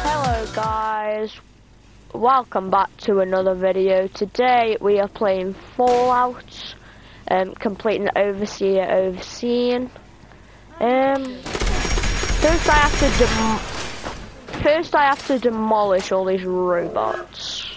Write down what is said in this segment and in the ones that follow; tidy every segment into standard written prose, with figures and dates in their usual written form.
Hello guys, welcome back to another video. Today we are playing Fallout, completing Overseen. First I have to demolish all these robots.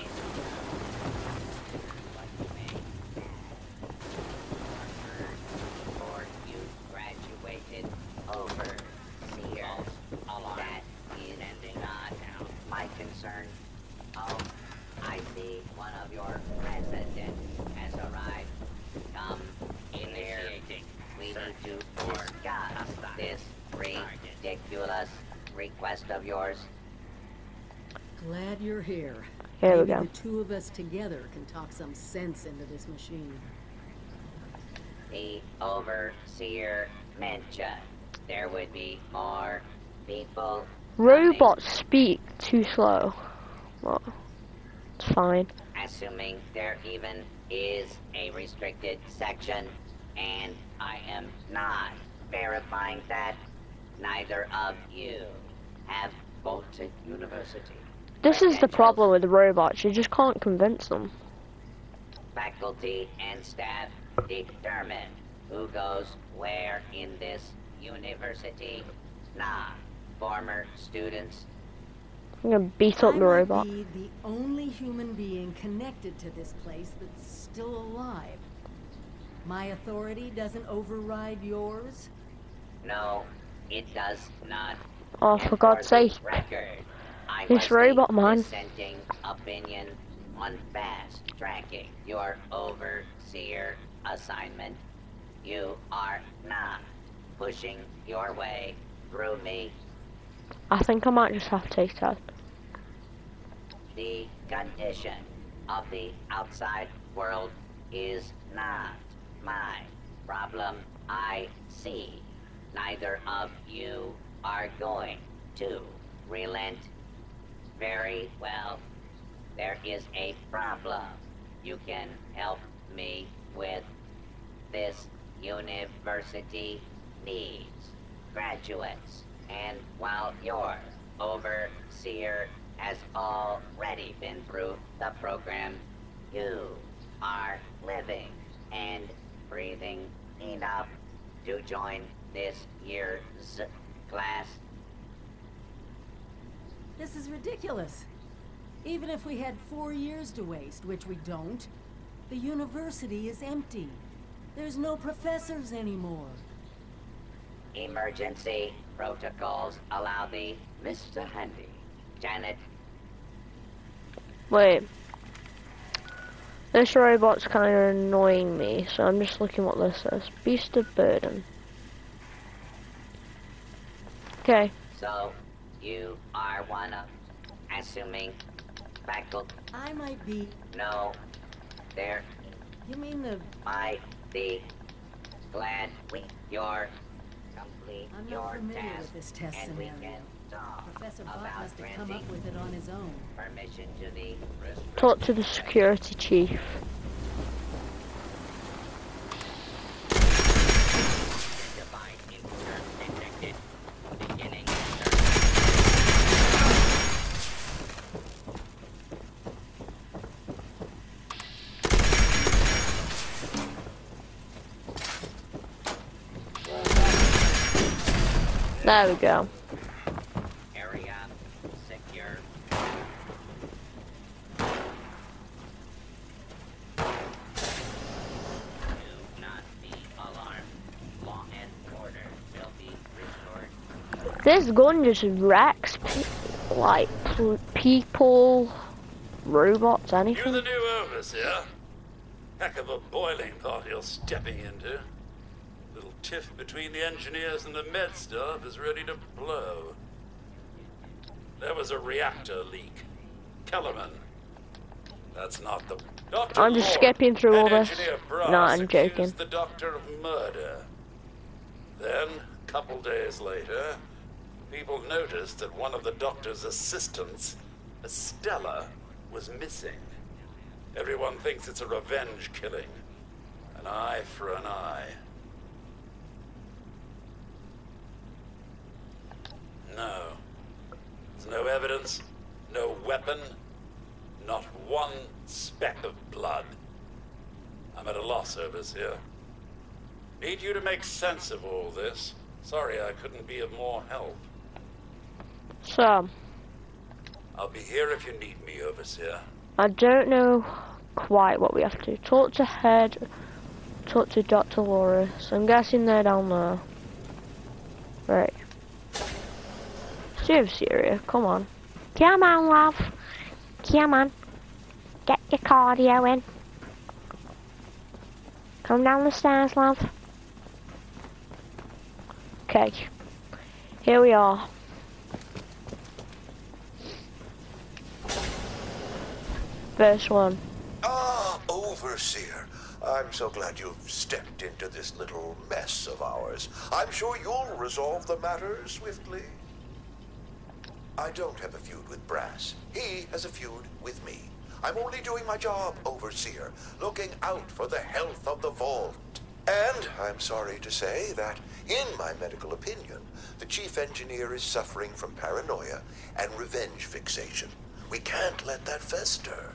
This ridiculous request of yours. Glad you're here. Here we Maybe go. the two of us together can talk some sense into this machine. The Overseer mentioned there would be more people. Robots speak too slow. Well, it's fine. Assuming there even is a restricted section, and I am not verifying that. Neither of you have Baltic University. This is the problem with the robots, you just can't convince them. Faculty and staff determine who goes where in this university. Not former students. I'm gonna beat up the robot. I might be the only human being connected to this place that's still alive. My authority doesn't override yours? No, it does not. Oh, And for God's the sake. record, I This was robot, the man. dissenting opinion on fast tracking your overseer assignment. You are not pushing your way through me. I think I might just have to take that. The condition of the outside world is not my problem. I see. Neither of you are going to relent. Very well. There is a problem you can help me with. This university needs graduates, and while your overseer has already been through the program, you are living and breathing enough to join this year's class. This is ridiculous. Even if we had 4 years to waste, which we don't, the university is empty. There's no professors anymore. Emergency protocols allow the Mr. Handy. Janet. Wait. This robot's kind of annoying me, so I'm just looking what this says. Beast of Burden. Okay. So, you are one of, assuming, faculty. I might be... No, there You mean the... might be. Glad you're complete I'm your not familiar task, with this test and we scenario. can talk Professor Bott about must have come granting up with it on his own. permission to the Talk to the security chief. divine insert detected. Beginning There we go. area secure. Do not be alarmed. Law and order will be restored. This gun just wrecks people, robots, You're anything. the new overseer. Heck of a boiling pot you're stepping into. Little tiff between the engineers and the med staff is ready to blow. There was a reactor leak. Kellerman. That's not the... Dr. I'm just Lord, skipping through all and this. Engineer Brass No, I'm accused joking. the doctor of murder. Then, a couple days later, people noticed that one of the doctor's assistants, Estella, was missing. Everyone thinks it's a revenge killing, and An eye for an eye. No. There's no evidence, no weapon, not one speck of blood. I'm at a loss, Overseer. Need you to make sense of all this. Sorry I couldn't be of more help. So, I'll be here if you need me, Overseer. I don't know quite what we have to do. Talk to Dr. Loris. I'm guessing they're down there. Right. Seriously, Syria, come on. Come on, love. Come on. Get your cardio in. Come down the stairs, love. Okay. Here we are. First one. Ah, Overseer. I'm so glad you've stepped into this little mess of ours. I'm sure you'll resolve the matter swiftly. I don't have a feud with Brass. He has a feud with me. I'm only doing my job, Overseer, looking out for the health of the vault. And I'm sorry to say that, in my medical opinion, the chief engineer is suffering from paranoia and revenge fixation. We can't let that fester.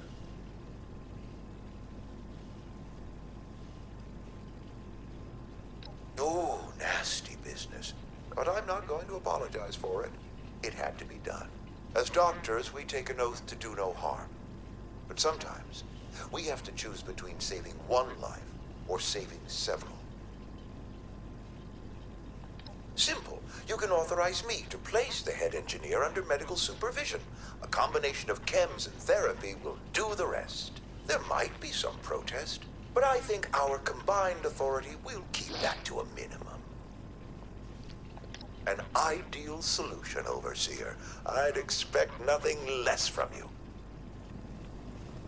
Oh, nasty business. But I'm not going to apologize for it. It had to be done. As doctors, we take an oath to do no harm. But sometimes, we have to choose between saving one life or saving several. Simple. You can authorize me to place the head engineer under medical supervision. A combination of chems and therapy will do the rest. There might be some protest, but I think our combined authority will keep that to a minimum. An ideal solution, Overseer. I'd expect nothing less from you.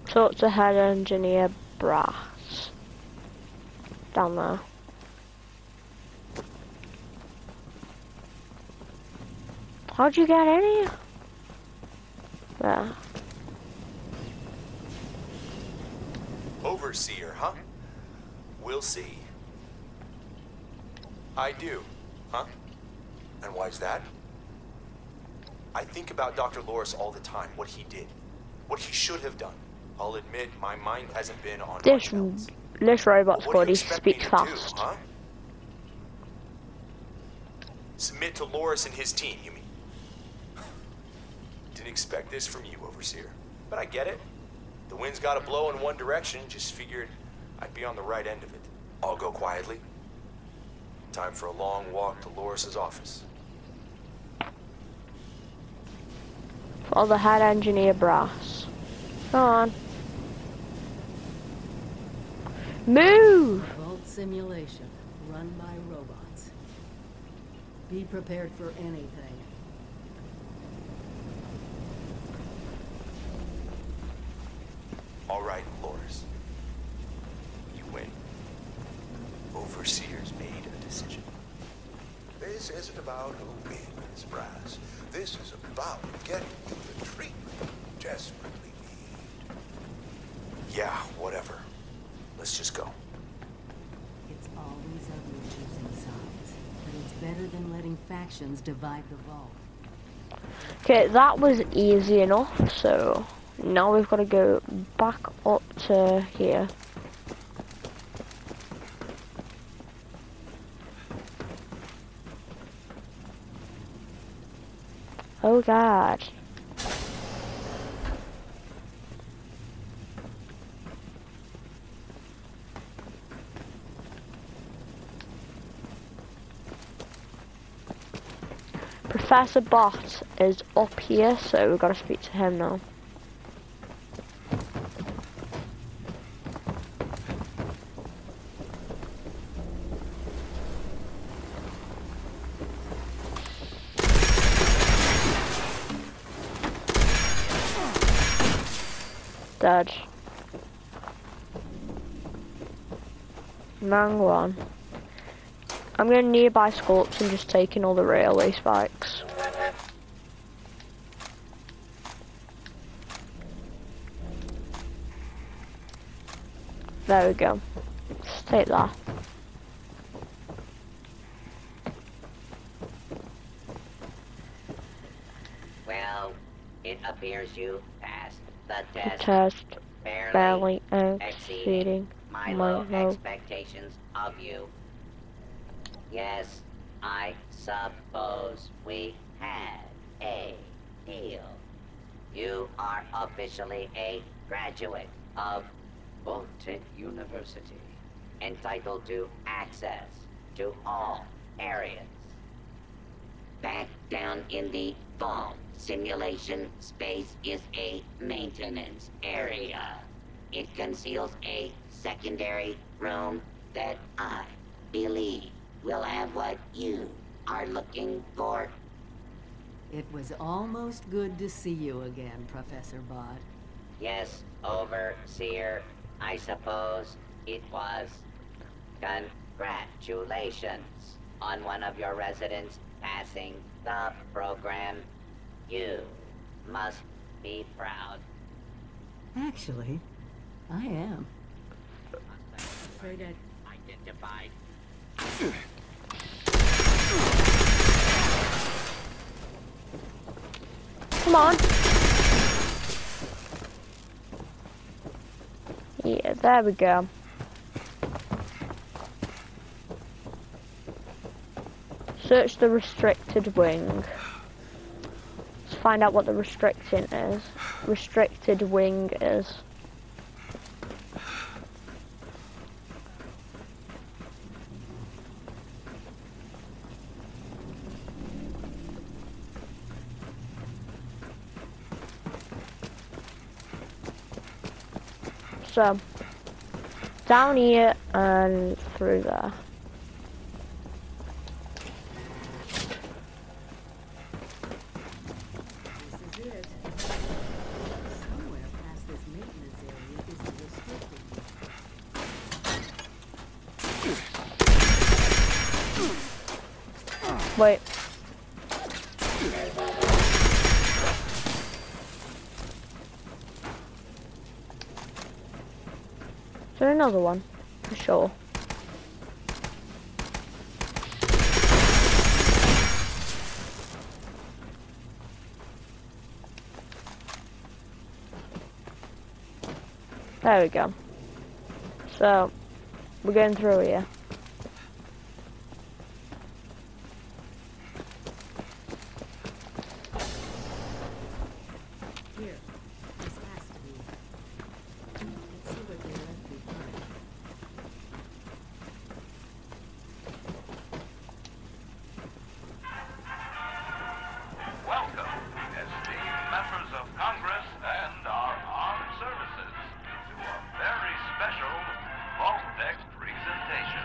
Talk to head engineer Brass. Down there. How'd you get in here? There. Overseer, huh? We'll see. I do, huh? And why's that? I think about Dr. Loris all the time, what he did, what he should have done. I'll admit my mind hasn't been on much else. This robot's What do you body expect me speaks to fast. do, huh? Submit to Loris and his team, you mean? Didn't expect this from you, Overseer. But I get it. The wind's gotta blow in one direction, just figured I'd be on the right end of it. I'll go quietly. Time for a long walk to Loris's office. For the head engineer Brass. Come on. Move! Vault simulation, run by robots. Be prepared for anything. All right, Loris. You win. Overseer's made a decision. This isn't about who wins, Brass. This is about getting you the treatment you desperately need. Yeah, whatever. Let's just go. It's always ugly choosing sides, but it's better than letting factions divide the vault. Okay, that was easy enough, so now we've got to go back up to here. Oh god. Professor Bot is up here, so we've got to speak to him now. Dead. Wrong one. I'm going nearby sculpts and just taking all the railway spikes. There we go. Let's take that. Well, it appears you passed the The test. test barely exceeding exceeding my my low low. expectations of you. Yes, I suppose we had a deal. You are officially a graduate of Voltech University, entitled to access to all areas. Back down in the vault, simulation space is a maintenance area. It conceals a secondary room that I believe will have what you are looking for. It was almost good to see you again, Professor Bott. Yes, Overseer, I suppose it was. Congratulations on one of your residents passing the program. You must be proud. Actually, I am. Afraid identified. Come on. Yeah, there we go. Search the restricted wing. Let's find out what the restricted wing is. So, down here and through there. This is it. Somewhere past this maintenance area is the restricted one. Wait. Is there another one? For sure. There we go. So, we're going through here. Here, this has to be. Let's see what they left behind. Welcome, esteemed members of Congress and our armed services, to a very special Voltech presentation.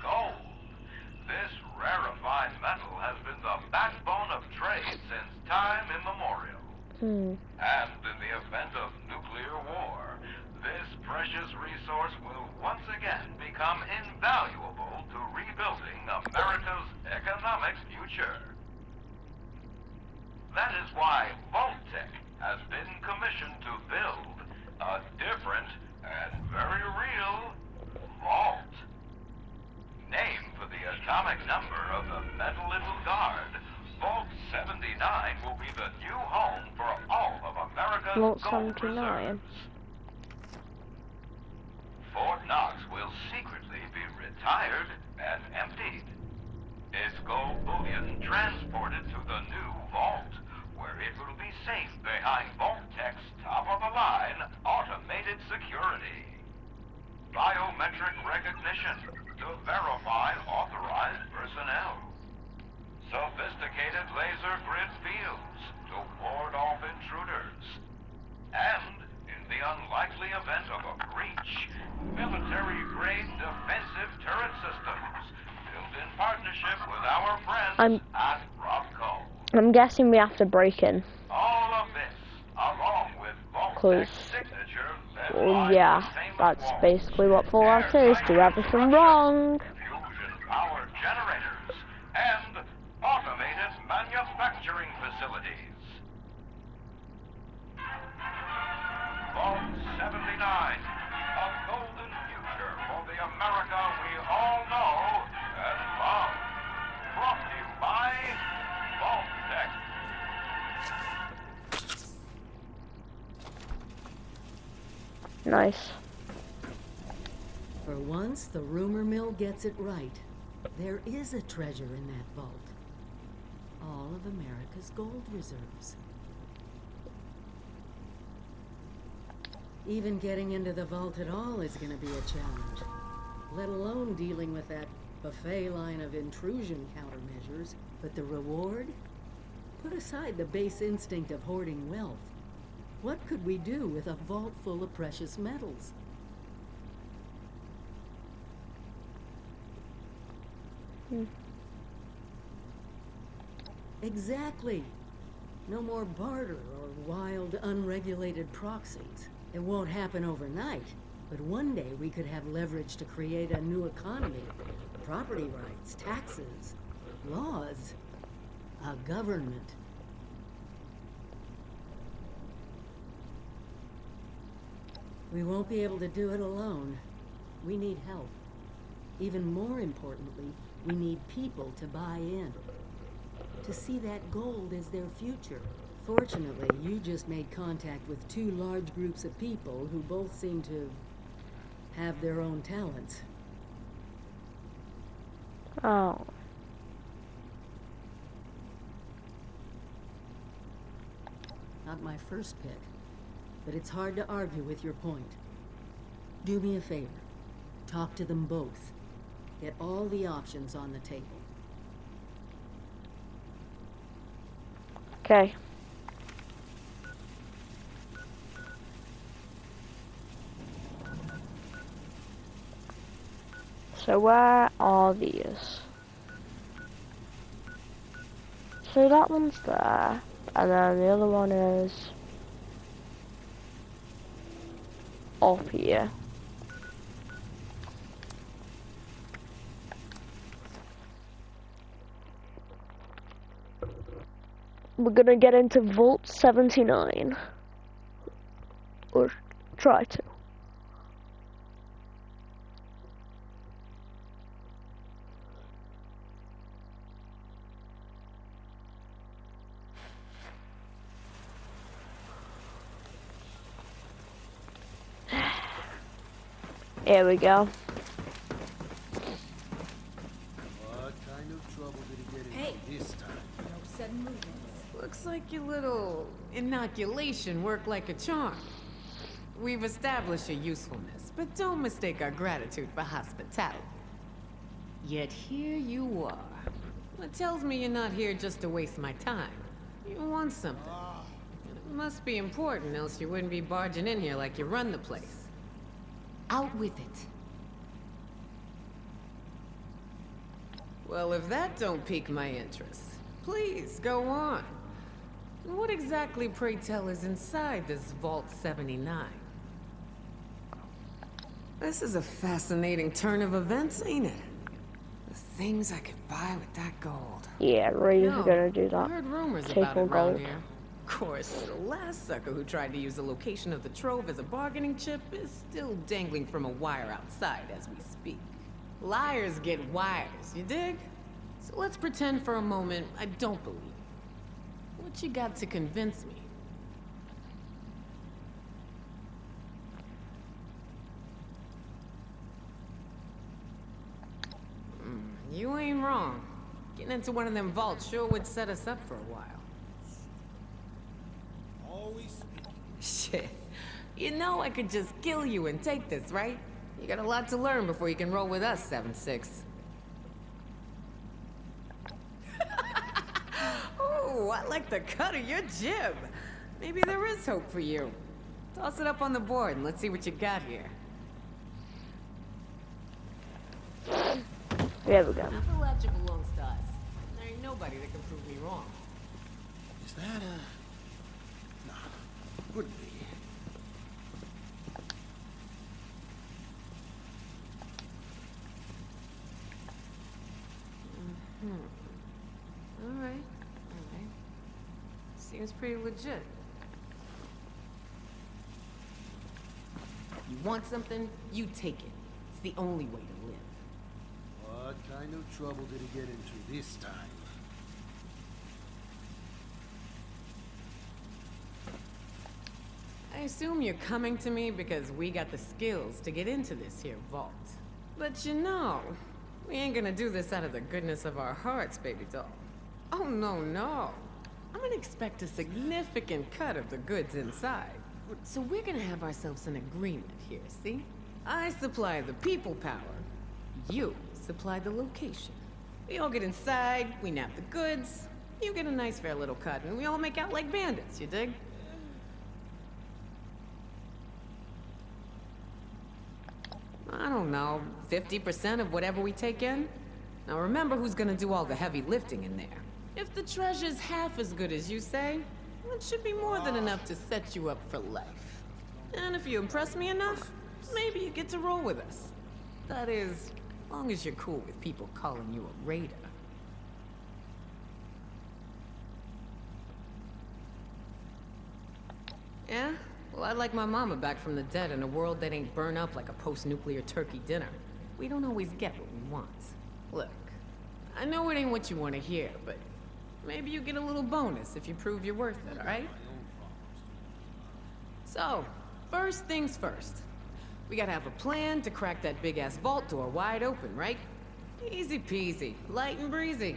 Gold. This rarefied metal has been the backbone of trade since time immemorial. And in the event of nuclear war, this precious resource will once again become invaluable to rebuilding America's economic future. That is why Voltech has been commissioned to build a different and very real vault. Named for the atomic number of the metal it will guard, Vault 79 will be the new home for all of America's Vault gold 79. reserves. Fort Knox will secretly be retired and emptied. Its gold bullion transported to the new vault, where it will be safe behind Voltech's top-of-the-line automated security. Biometric recognition to verify authorized personnel. Sophisticated laser grid fields to ward off intruders. And, in the unlikely event of a breach, military-grade defensive turret systems built in partnership with our friends at Robco. I'm guessing we have to break in. All of this, along with Cause, Voltech's signature, well, yeah, that's basically what Fallout is. Do everything wrong. fusion-powered generators, and automated manufacturing facilities. Nice. For once, the rumor mill gets it right. There is a treasure in that vault. All of America's gold reserves. Even getting into the vault at all is gonna be a challenge. Let alone dealing with that buffet line of intrusion countermeasures. But the reward? Put aside the base instinct of hoarding wealth. What could we do with a vault full of precious metals? Exactly. No more barter or wild, unregulated proxies. It won't happen overnight, but one day we could have leverage to create a new economy. Property rights, taxes, laws, a government. We won't be able to do it alone. We need help. Even more importantly, we need people to buy in. To see that gold as their future. Fortunately, you just made contact with two large groups of people who both seem to have their own talents. Oh. Not my first pick, but it's hard to argue with your point. Do me a favor. Talk to them both. Get all the options on the table. Okay. So where are these? So that one's there, and then the other one is up here. We're gonna get into Vault 79. Or try to. Here we go. What kind of trouble did he get into this time? No sudden movements. Looks like your little inoculation worked like a charm. We've established your usefulness, but don't mistake our gratitude for hospitality. Yet here you are. What tells me you're not here just to waste my time. You want something. It must be important, else you wouldn't be barging in here like you run the place. Out with it. Well, if that don't pique my interest, please go on. What exactly, pray tell, is inside this Vault 79? This is a fascinating turn of events, ain't it? The things I could buy with that gold. Yeah, Ray's gonna do that. I heard rumors Take about it all around gold. here. Of course, the last sucker who tried to use the location of the trove as a bargaining chip is still dangling from a wire outside as we speak. Liars get wires, you dig? So let's pretend for a moment I don't believe you. What you got to convince me? You ain't wrong. Getting into one of them vaults sure would set us up for a while. Always speaking. Shit. You know I could just kill you and take this, right? You got a lot to learn before you can roll with us, 7-6. Oh, I like the cut of your jib. Maybe there is hope for you. Toss it up on the board and let's see what you got here. There we go. Appalachia belongs to us. There ain't nobody that can prove me wrong. Is that a... No, couldn't be. All right. Seems pretty legit. You want something, you take it. It's the only way to live. What kind of trouble did he get into this time? I assume you're coming to me because we got the skills to get into this here vault. But you know, we ain't gonna do this out of the goodness of our hearts, baby doll. Oh, no, no. I'm gonna expect a significant cut of the goods inside. So we're gonna have ourselves an agreement here, see? I supply the people power. You supply the location. We all get inside, we nab the goods, you get a nice fair little cut, and we all make out like bandits, you dig? I don't know, 50% of whatever we take in? Now remember who's gonna do all the heavy lifting in there. If the treasure's half as good as you say, it should be more than enough to set you up for life. And if you impress me enough, maybe you get to roll with us. That is, as long as you're cool with people calling you a raider. Yeah? Well, I'd like my mama back from the dead in a world that ain't burned up like a post-nuclear turkey dinner. We don't always get what we want. Look, I know it ain't what you want to hear, but maybe you get a little bonus if you prove you're worth it, alright? So, first things first. We gotta have a plan to crack that big-ass vault door wide open, right? Easy peasy, light and breezy.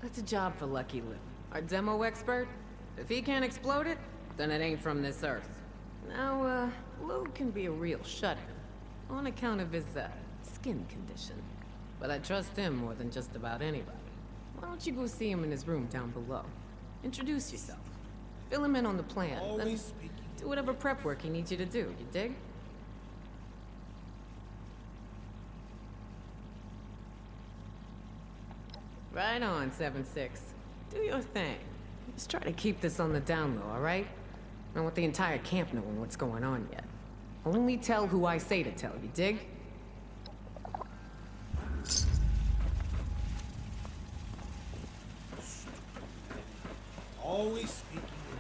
That's a job for Lucky Lou, our demo expert. If he can't explode it, then it ain't from this earth. Now, Lou can be a real shut-in, on account of his, skin condition. But I trust him more than just about anybody. Why don't you go see him in his room down below? Introduce yourself. Fill him in on the plan, then do whatever prep work he needs you to do, you dig? Right on, 7-6. Do your thing. Just try to keep this on the down low, alright? I don't want the entire camp knowing what's going on yet. Only tell who I say to tell, you dig? Always speaking of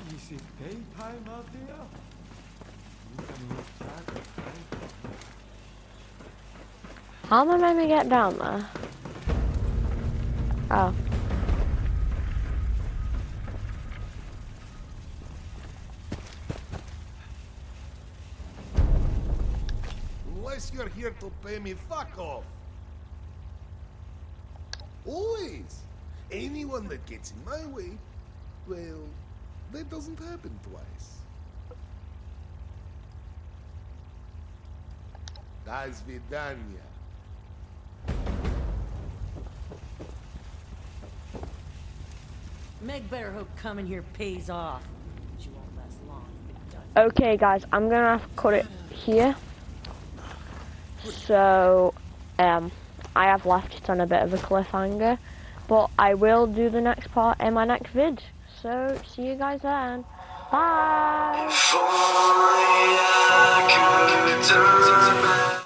rules. Is it daytime out there? You can lose track of time. How am I meant to get down there? Oh. Unless you're here to pay me, fuck off. Always. Anyone that gets in my way, well, that doesn't happen twice. До свидания. Meg better hope coming here pays off. She won't last long if it doesn't. Okay, guys, I'm gonna have to cut it here. So, I have left it on a bit of a cliffhanger, but I will do the next part in my next vid. So, see you guys then. Bye! If only I could turn back.